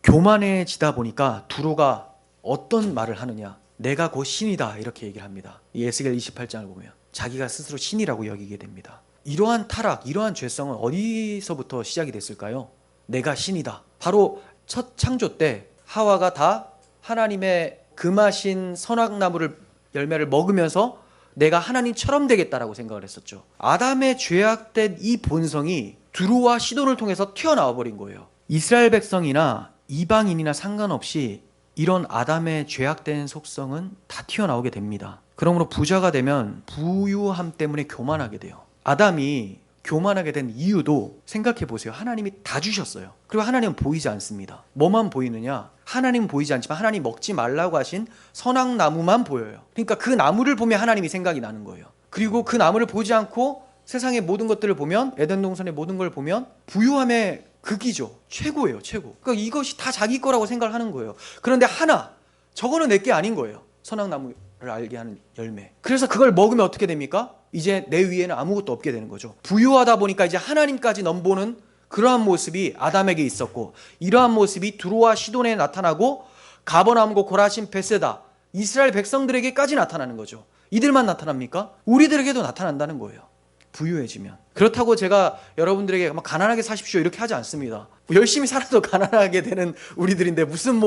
교만해지다 보니까 두로가 어떤 말을 하느냐, 내가 곧 신이다 이렇게 얘기를 합니다. 이 에스겔 28장을 보면 자기가 스스로 신이라고 여기게 됩니다. 이러한 타락, 이러한 죄성은 어디서부터 시작이 됐을까요? 내가 신이다. 바로 첫 창조 때 하와가 다 하나님의 금하신 선악나무를 열매를 먹으면서 내가 하나님처럼 되겠다라고 생각을 했었죠. 아담의 죄악된 이 본성이 두로와 시돈을 통해서 튀어나와 버린 거예요. 이스라엘 백성이나 이방인이나 상관없이 이런 아담의 죄악된 속성은 다 튀어나오게 됩니다. 그러므로 부자가 되면 부유함 때문에 교만하게 돼요. 아담이 교만하게 된 이유도 생각해 보세요. 하나님이 다 주셨어요. 그리고 하나님은 보이지 않습니다. 뭐만 보이느냐? 하나님은 보이지 않지만 하나님 먹지 말라고 하신 선악나무만 보여요. 그러니까 그 나무를 보면 하나님이 생각이 나는 거예요. 그리고 그 나무를 보지 않고 세상의 모든 것들을 보면, 에덴 동산의 모든 걸 보면 부유함의 극이죠. 최고예요, 최고. 그러니까 이것이 다 자기 거라고 생각을 하는 거예요. 그런데 하나, 저거는 내게 아닌 거예요. 선악나무를 알게 하는 열매. 그래서 그걸 먹으면 어떻게 됩니까? 이제 내 위에는 아무것도 없게 되는 거죠. 부유하다 보니까 이제 하나님까지 넘보는 그러한 모습이 아담에게 있었고, 이러한 모습이 두로와 시돈에 나타나고 가버나움과 고라신 베세다 이스라엘 백성들에게까지 나타나는 거죠. 이들만 나타납니까? 우리들에게도 나타난다는 거예요. 부유해지면. 그렇다고 제가 여러분들에게 막 가난하게 사십시오 이렇게 하지 않습니다. 열심히 살아도 가난하게 되는 우리들인데 무슨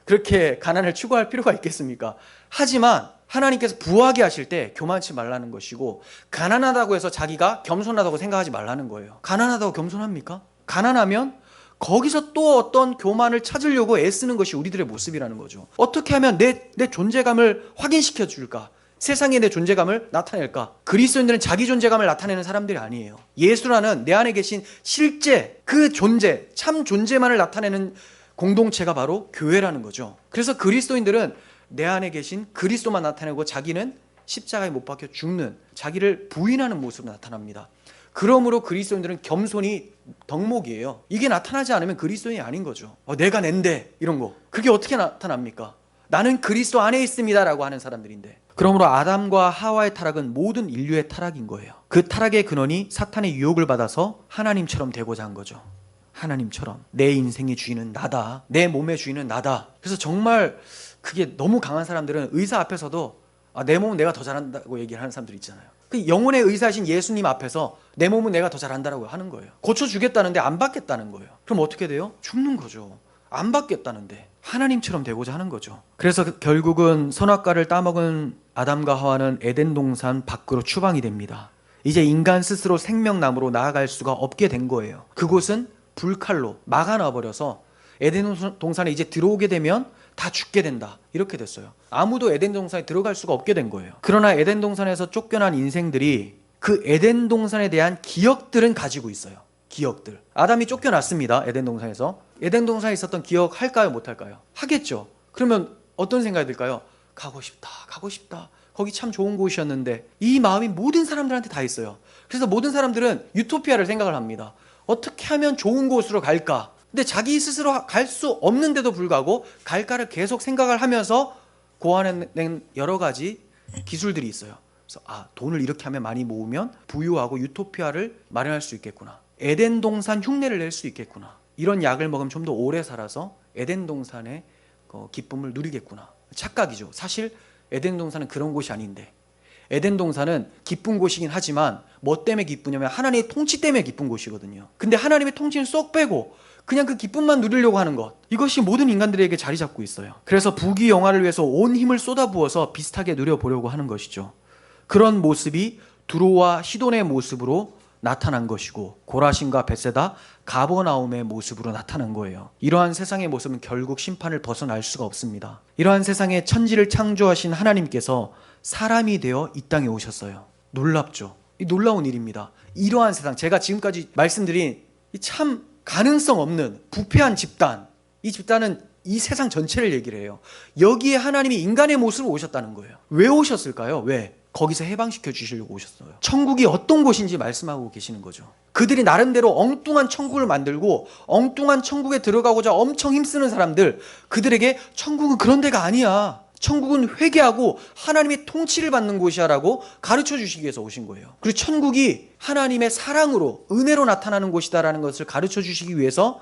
그렇게 가난을 추구할 필요가 있겠습니까? 하지만 하나님께서 부하게 하실 때 교만치 말라는 것이고, 가난하다고 해서 자기가 겸손하다고 생각하지 말라는 거예요. 가난하다고 겸손합니까? 가난하면 거기서 또 어떤 교만을 찾으려고 애쓰는 것이 우리들의 모습이라는 거죠. 어떻게 하면 내 존재감을 확인시켜 줄까? 세상에 내 존재감을 나타낼까? 그리스도인들은 자기 존재감을 나타내는 사람들이 아니에요. 예수라는 내 안에 계신 실제 그 존재, 참 존재만을 나타내는 공동체가 바로 교회라는 거죠. 그래서 그리스도인들은 내 안에 계신 그리스도만 나타내고 자기는 십자가에 못 박혀 죽는, 자기를 부인하는 모습으로 나타납니다. 그러므로 그리스도인들은 겸손이 덕목이에요. 이게 나타나지 않으면 그리스도인이 아닌 거죠. 내가 낸데 이런 거, 그게 어떻게 나타납니까? 나는 그리스도 안에 있습니다 라고 하는 사람들인데. 그러므로 아담과 하와의 타락은 모든 인류의 타락인 거예요. 그 타락의 근원이 사탄의 유혹을 받아서 하나님처럼 되고자 한 거죠. 하나님처럼 내 인생의 주인은 나다, 내 몸의 주인은 나다. 그래서 정말 그게 너무 강한 사람들은 의사 앞에서도 내 몸은 내가 더 잘한다고 얘기를 하는 사람들 있잖아요. 그 영혼의 의사이신 예수님 앞에서 내 몸은 내가 더 잘한다라고 하는 거예요. 고쳐주겠다는데 안 받겠다는 거예요. 그럼 어떻게 돼요? 죽는 거죠. 안 받겠다는데 하나님처럼 되고자 하는 거죠. 그래서 결국은 선악과를 따먹은 아담과 하와는 에덴 동산 밖으로 추방이 됩니다. 이제 인간 스스로 생명나무로 나아갈 수가 없게 된 거예요. 그곳은 불칼로 막아놔버려서 에덴 동산에 이제 들어오게 되면 다 죽게 된다 이렇게 됐어요. 아무도 에덴 동산에 들어갈 수가 없게 된 거예요. 그러나 에덴 동산에서 쫓겨난 인생들이 그 에덴 동산에 대한 기억들은 가지고 있어요. 기억들. 아담이 쫓겨났습니다. 에덴 동산에서. 에덴 동산에 있었던 기억 할까요? 못할까요? 하겠죠. 그러면 어떤 생각이 들까요? 가고 싶다, 가고 싶다. 거기 참 좋은 곳이었는데. 이 마음이 모든 사람들한테 다 있어요. 그래서 모든 사람들은 유토피아를 생각을 합니다. 어떻게 하면 좋은 곳으로 갈까? 근데 자기 스스로 갈 수 없는데도 불구하고 갈까를 계속 생각을 하면서 고안해낸 여러 가지 기술들이 있어요. 그래서 돈을 이렇게 하면 많이 모으면 부유하고 유토피아를 마련할 수 있겠구나. 에덴 동산 흉내를 낼 수 있겠구나. 이런 약을 먹으면 좀 더 오래 살아서 에덴 동산의 기쁨을 누리겠구나. 착각이죠. 사실 에덴 동산은 그런 곳이 아닌데, 에덴 동산은 기쁜 곳이긴 하지만 뭐 때문에 기쁘냐면 하나님의 통치 때문에 기쁜 곳이거든요. 근데 하나님의 통치는 쏙 빼고 그냥 그 기쁨만 누리려고 하는 것, 이것이 모든 인간들에게 자리 잡고 있어요. 그래서 부귀영화를 위해서 온 힘을 쏟아부어서 비슷하게 누려보려고 하는 것이죠. 그런 모습이 두로와 시돈의 모습으로 나타난 것이고, 고라신과 벳세다, 가버나움의 모습으로 나타난 거예요. 이러한 세상의 모습은 결국 심판을 벗어날 수가 없습니다. 이러한 세상에 천지를 창조하신 하나님께서 사람이 되어 이 땅에 오셨어요. 놀랍죠? 이 놀라운 일입니다. 이러한 세상, 제가 지금까지 말씀드린 이 참 가능성 없는 부패한 집단, 이 집단은 이 세상 전체를 얘기를 해요. 여기에 하나님이 인간의 모습으로 오셨다는 거예요. 왜 오셨을까요? 왜? 거기서 해방시켜 주시려고 오셨어요. 천국이 어떤 곳인지 말씀하고 계시는 거죠. 그들이 나름대로 엉뚱한 천국을 만들고 엉뚱한 천국에 들어가고자 엄청 힘쓰는 사람들, 그들에게 천국은 그런 데가 아니야. 천국은 회개하고 하나님의 통치를 받는 곳이야 라고 가르쳐 주시기 위해서 오신 거예요. 그리고 천국이 하나님의 사랑으로, 은혜로 나타나는 곳이다 라는 것을 가르쳐 주시기 위해서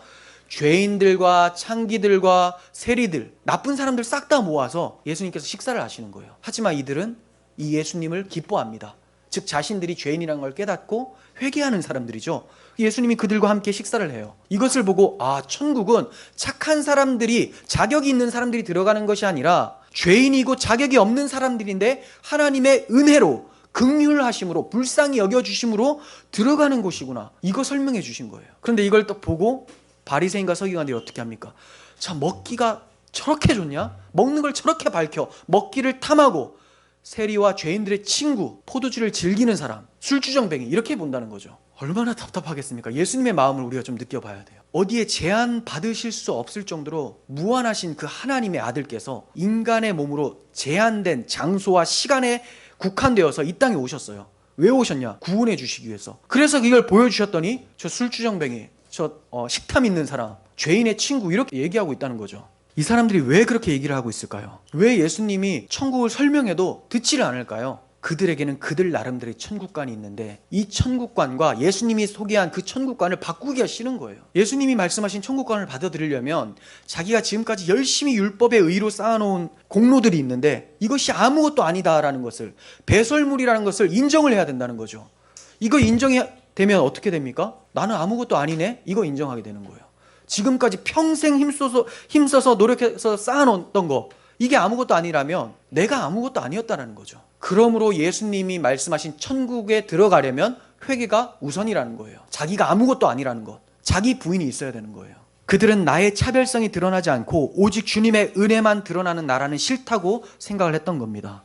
죄인들과 창기들과 세리들, 나쁜 사람들 싹 다 모아서 예수님께서 식사를 하시는 거예요. 하지만 이들은 이 예수님을 기뻐합니다. 즉 자신들이 죄인이라는 걸 깨닫고 회개하는 사람들이죠. 예수님이 그들과 함께 식사를 해요. 이것을 보고 천국은 착한 사람들이, 자격이 있는 사람들이 들어가는 것이 아니라 죄인이고 자격이 없는 사람들인데 하나님의 은혜로, 긍휼하심으로, 불쌍히 여겨주심으로 들어가는 곳이구나, 이거 설명해 주신 거예요. 그런데 이걸 또 보고 바리새인과 서기관들이 어떻게 합니까? 자, 먹기가 저렇게 좋냐? 먹는 걸 저렇게 밝혀 먹기를 탐하고 세리와 죄인들의 친구, 포도주를 즐기는 사람, 술주정뱅이, 이렇게 본다는 거죠. 얼마나 답답하겠습니까? 예수님의 마음을 우리가 좀 느껴봐야 돼요. 어디에 제한 받으실 수 없을 정도로 무한하신 그 하나님의 아들께서 인간의 몸으로 제한된 장소와 시간에 국한되어서 이 땅에 오셨어요. 왜 오셨냐? 구원해 주시기 위해서. 그래서 이걸 보여주셨더니 저 술주정뱅이, 저 식탐 있는 사람, 죄인의 친구, 이렇게 얘기하고 있다는 거죠. 이 사람들이 왜 그렇게 얘기를 하고 있을까요? 왜 예수님이 천국을 설명해도 듣지를 않을까요? 그들에게는 그들 나름대로의 천국관이 있는데 이 천국관과 예수님이 소개한 그 천국관을 바꾸기가 싫은 거예요. 예수님이 말씀하신 천국관을 받아들이려면 자기가 지금까지 열심히 율법의 의로 쌓아놓은 공로들이 있는데 이것이 아무것도 아니다라는 것을, 배설물이라는 것을 인정을 해야 된다는 거죠. 이거 인정이 되면 어떻게 됩니까? 나는 아무것도 아니네? 이거 인정하게 되는 거예요. 지금까지 평생 힘써서 노력해서 쌓아놓았던 거, 이게 아무것도 아니라면 내가 아무것도 아니었다는 거죠. 그러므로 예수님이 말씀하신 천국에 들어가려면 회개가 우선이라는 거예요. 자기가 아무것도 아니라는 것, 자기 부인이 있어야 되는 거예요. 그들은 나의 차별성이 드러나지 않고 오직 주님의 은혜만 드러나는 나라는 싫다고 생각을 했던 겁니다.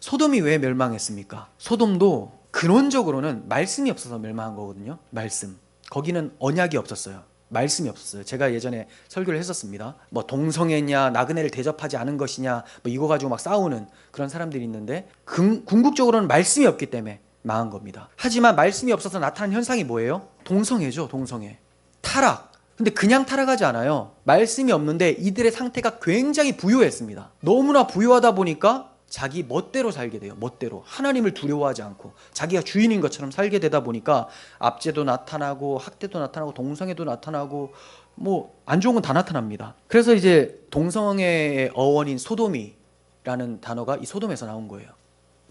소돔이 왜 멸망했습니까? 소돔도 근원적으로는 말씀이 없어서 멸망한 거거든요. 말씀. 거기는 언약이 없었어요. 말씀이 없었어요. 제가 예전에 설교를 했었습니다. 뭐 동성애냐, 나그네를 대접하지 않은 것이냐, 뭐 이거 가지고 막 싸우는 그런 사람들이 있는데 궁극적으로는 말씀이 없기 때문에 망한 겁니다. 하지만 말씀이 없어서 나타난 현상이 뭐예요? 동성애죠. 동성애. 타락. 근데 그냥 타락하지 않아요. 말씀이 없는데 이들의 상태가 굉장히 부유했습니다. 너무나 부유하다 보니까 자기 멋대로 살게 돼요. 멋대로. 하나님을 두려워하지 않고 자기가 주인인 것처럼 살게 되다 보니까 압제도 나타나고 학대도 나타나고 동성애도 나타나고 뭐 안 좋은 건 다 나타납니다. 그래서 이제 동성애의 어원인 소도미라는 단어가 이 소돔에서 나온 거예요.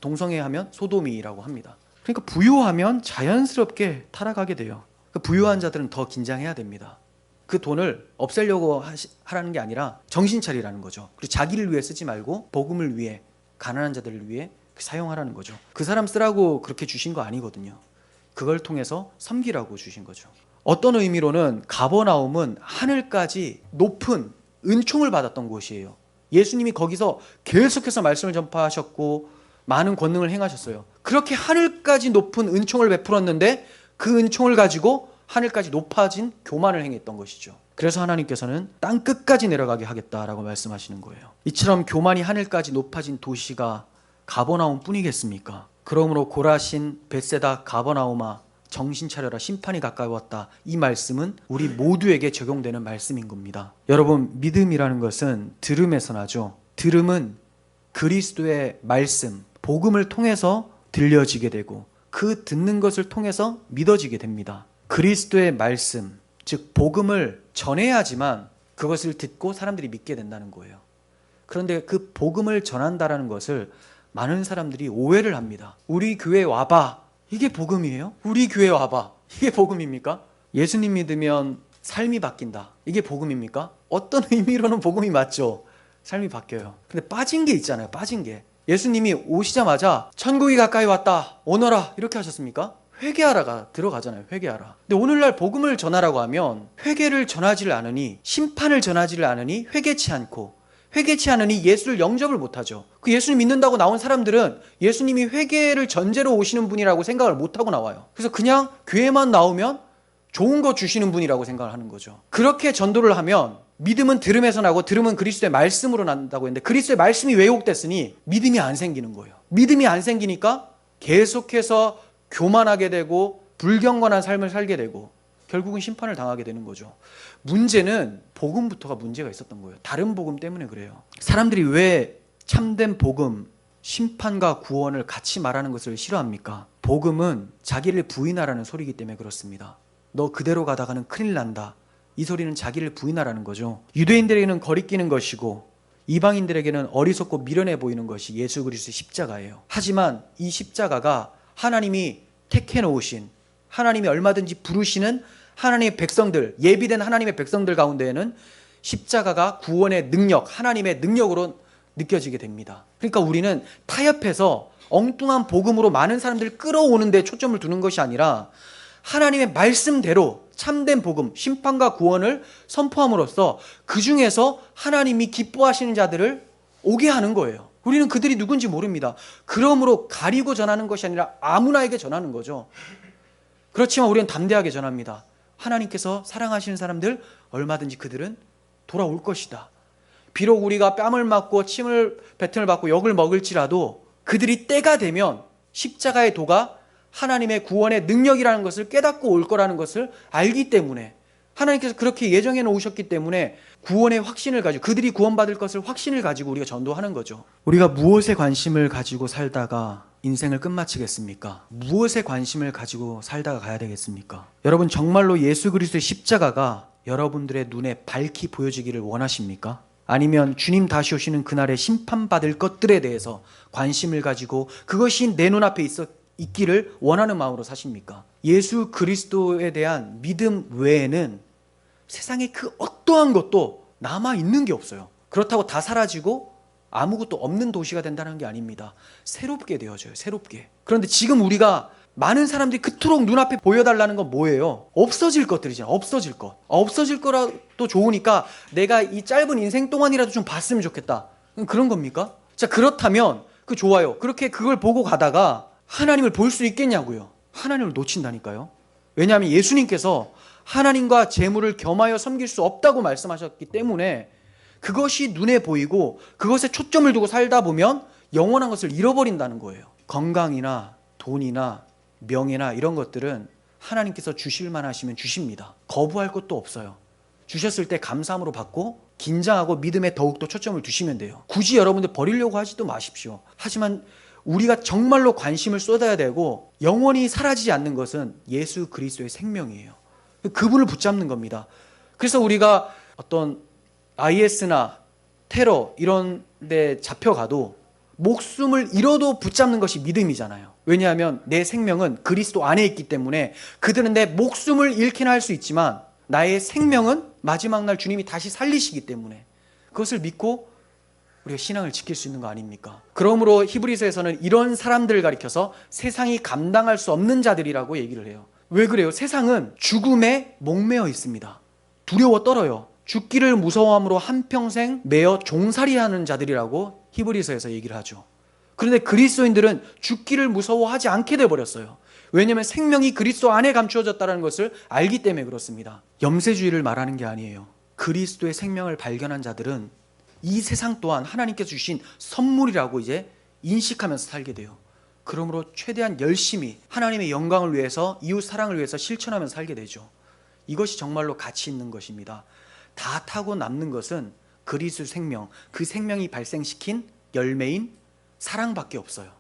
동성애 하면 소도미라고 합니다. 그러니까 부유하면 자연스럽게 타락하게 돼요. 부유한 자들은 더 긴장해야 됩니다. 그 돈을 없애려고 하라는 게 아니라 정신 차리라는 거죠. 그리고 자기를 위해 쓰지 말고 복음을 위해, 가난한 자들을 위해 사용하라는 거죠. 그 사람 쓰라고 그렇게 주신 거 아니거든요. 그걸 통해서 섬기라고 주신 거죠. 어떤 의미로는 가버나움은 하늘까지 높은 은총을 받았던 곳이에요. 예수님이 거기서 계속해서 말씀을 전파하셨고 많은 권능을 행하셨어요. 그렇게 하늘까지 높은 은총을 베풀었는데 그 은총을 가지고 하늘까지 높아진 교만을 행했던 것이죠. 그래서 하나님께서는 땅 끝까지 내려가게 하겠다라고 말씀하시는 거예요. 이처럼 교만이 하늘까지 높아진 도시가 가버나움 뿐이겠습니까? 그러므로 고라신, 벳세다, 가버나움아 정신 차려라, 심판이 가까이 왔다. 이 말씀은 우리 모두에게 적용되는 말씀인 겁니다. 여러분, 믿음이라는 것은 들음에서 나죠. 들음은 그리스도의 말씀, 복음을 통해서 들려지게 되고 그 듣는 것을 통해서 믿어지게 됩니다. 그리스도의 말씀, 즉 복음을 전해야지만 그것을 듣고 사람들이 믿게 된다는 거예요. 그런데 그 복음을 전한다라는 것을 많은 사람들이 오해를 합니다. 우리 교회 와봐, 이게 복음이에요? 우리 교회 와봐, 이게 복음입니까? 예수님 믿으면 삶이 바뀐다, 이게 복음입니까? 어떤 의미로는 복음이 맞죠. 삶이 바뀌어요. 근데 빠진 게 있잖아요. 빠진 게. 예수님이 오시자마자 천국이 가까이 왔다, 오너라, 이렇게 하셨습니까? 회개하라가 들어가잖아요. 회개하라. 근데 오늘날 복음을 전하라고 하면 회개를 전하지를 않으니, 심판을 전하지를 않으니 회개치 않고, 회개치 않으니 예수를 영접을 못하죠. 그 예수님 믿는다고 나온 사람들은 예수님이 회개를 전제로 오시는 분이라고 생각을 못하고 나와요. 그래서 그냥 교회만 나오면 좋은 거 주시는 분이라고 생각을 하는 거죠. 그렇게 전도를 하면 믿음은 들음에서 나고 들음은 그리스도의 말씀으로 난다고 했는데 그리스도의 말씀이 왜곡됐으니 믿음이 안 생기는 거예요. 믿음이 안 생기니까 계속해서 교만하게 되고 불경건한 삶을 살게 되고 결국은 심판을 당하게 되는 거죠. 문제는 복음부터가 문제가 있었던 거예요. 다른 복음 때문에 그래요. 사람들이 왜 참된 복음, 심판과 구원을 같이 말하는 것을 싫어합니까? 복음은 자기를 부인하라는 소리이기 때문에 그렇습니다. 너 그대로 가다가는 큰일 난다, 이 소리는 자기를 부인하라는 거죠. 유대인들에게는 거리끼는 것이고 이방인들에게는 어리석고 미련해 보이는 것이 예수 그리스도의 십자가예요. 하지만 이 십자가가 하나님이 택해 놓으신, 하나님이 얼마든지 부르시는 하나님의 백성들, 예비된 하나님의 백성들 가운데에는 십자가가 구원의 능력, 하나님의 능력으로 느껴지게 됩니다. 그러니까 우리는 타협해서 엉뚱한 복음으로 많은 사람들을 끌어오는 데 초점을 두는 것이 아니라 하나님의 말씀대로 참된 복음, 심판과 구원을 선포함으로써 그 중에서 하나님이 기뻐하시는 자들을 오게 하는 거예요. 우리는 그들이 누군지 모릅니다. 그러므로 가리고 전하는 것이 아니라 아무나에게 전하는 거죠. 그렇지만 우리는 담대하게 전합니다. 하나님께서 사랑하시는 사람들 얼마든지 그들은 돌아올 것이다. 비록 우리가 뺨을 맞고 침을 뱉음을 받고 욕을 먹을지라도 그들이 때가 되면 십자가의 도가 하나님의 구원의 능력이라는 것을 깨닫고 올 거라는 것을 알기 때문에, 하나님께서 그렇게 예정해 놓으셨기 때문에 구원의 확신을 가지고, 그들이 구원받을 것을 확신을 가지고 우리가 전도하는 거죠. 우리가 무엇에 관심을 가지고 살다가 인생을 끝마치겠습니까? 무엇에 관심을 가지고 살다가 가야 되겠습니까? 여러분, 정말로 예수 그리스도의 십자가가 여러분들의 눈에 밝히 보여지기를 원하십니까? 아니면 주님 다시 오시는 그날에 심판받을 것들에 대해서 관심을 가지고 그것이 내 눈앞에 있기를 원하는 마음으로 사십니까? 예수 그리스도에 대한 믿음 외에는 세상에 그 어떠한 것도 남아있는 게 없어요. 그렇다고 다 사라지고 아무것도 없는 도시가 된다는 게 아닙니다. 새롭게 되어져요. 새롭게. 그런데 지금 우리가 많은 사람들이 그토록 눈앞에 보여달라는 건 뭐예요? 없어질 것들이잖아요. 없어질 것. 없어질 거라도 좋으니까 내가 이 짧은 인생 동안이라도 좀 봤으면 좋겠다. 그런 겁니까? 자, 그렇다면 그 좋아요. 그렇게 그걸 보고 가다가 하나님을 볼 수 있겠냐고요. 하나님을 놓친다니까요. 왜냐하면 예수님께서 하나님과 재물을 겸하여 섬길 수 없다고 말씀하셨기 때문에 그것이 눈에 보이고 그것에 초점을 두고 살다 보면 영원한 것을 잃어버린다는 거예요. 건강이나 돈이나 명예나 이런 것들은 하나님께서 주실만 하시면 주십니다. 거부할 것도 없어요. 주셨을 때 감사함으로 받고 긴장하고 믿음에 더욱더 초점을 두시면 돼요. 굳이 여러분들 버리려고 하지도 마십시오. 하지만 우리가 정말로 관심을 쏟아야 되고 영원히 사라지지 않는 것은 예수 그리스도의 생명이에요. 그분을 붙잡는 겁니다. 그래서 우리가 어떤 IS나 테러 이런 데 잡혀가도 목숨을 잃어도 붙잡는 것이 믿음이잖아요. 왜냐하면 내 생명은 그리스도 안에 있기 때문에 그들은 내 목숨을 잃기는 할 수 있지만 나의 생명은 마지막 날 주님이 다시 살리시기 때문에 그것을 믿고 우리가 신앙을 지킬 수 있는 거 아닙니까? 그러므로 히브리서에서는 이런 사람들을 가리켜서 세상이 감당할 수 없는 자들이라고 얘기를 해요. 왜 그래요? 세상은 죽음에 목매어 있습니다. 두려워 떨어요. 죽기를 무서워함으로 한평생 매어 종살이하는 자들이라고 히브리서에서 얘기를 하죠. 그런데 그리스도인들은 죽기를 무서워하지 않게 돼버렸어요. 왜냐하면 생명이 그리스도 안에 감추어졌다는 것을 알기 때문에 그렇습니다. 염세주의를 말하는 게 아니에요. 그리스도의 생명을 발견한 자들은 이 세상 또한 하나님께서 주신 선물이라고 이제 인식하면서 살게 돼요. 그러므로 최대한 열심히 하나님의 영광을 위해서, 이웃 사랑을 위해서 실천하면서 살게 되죠. 이것이 정말로 가치 있는 것입니다. 다 타고 남는 것은 그리스도 생명, 그 생명이 발생시킨 열매인 사랑밖에 없어요.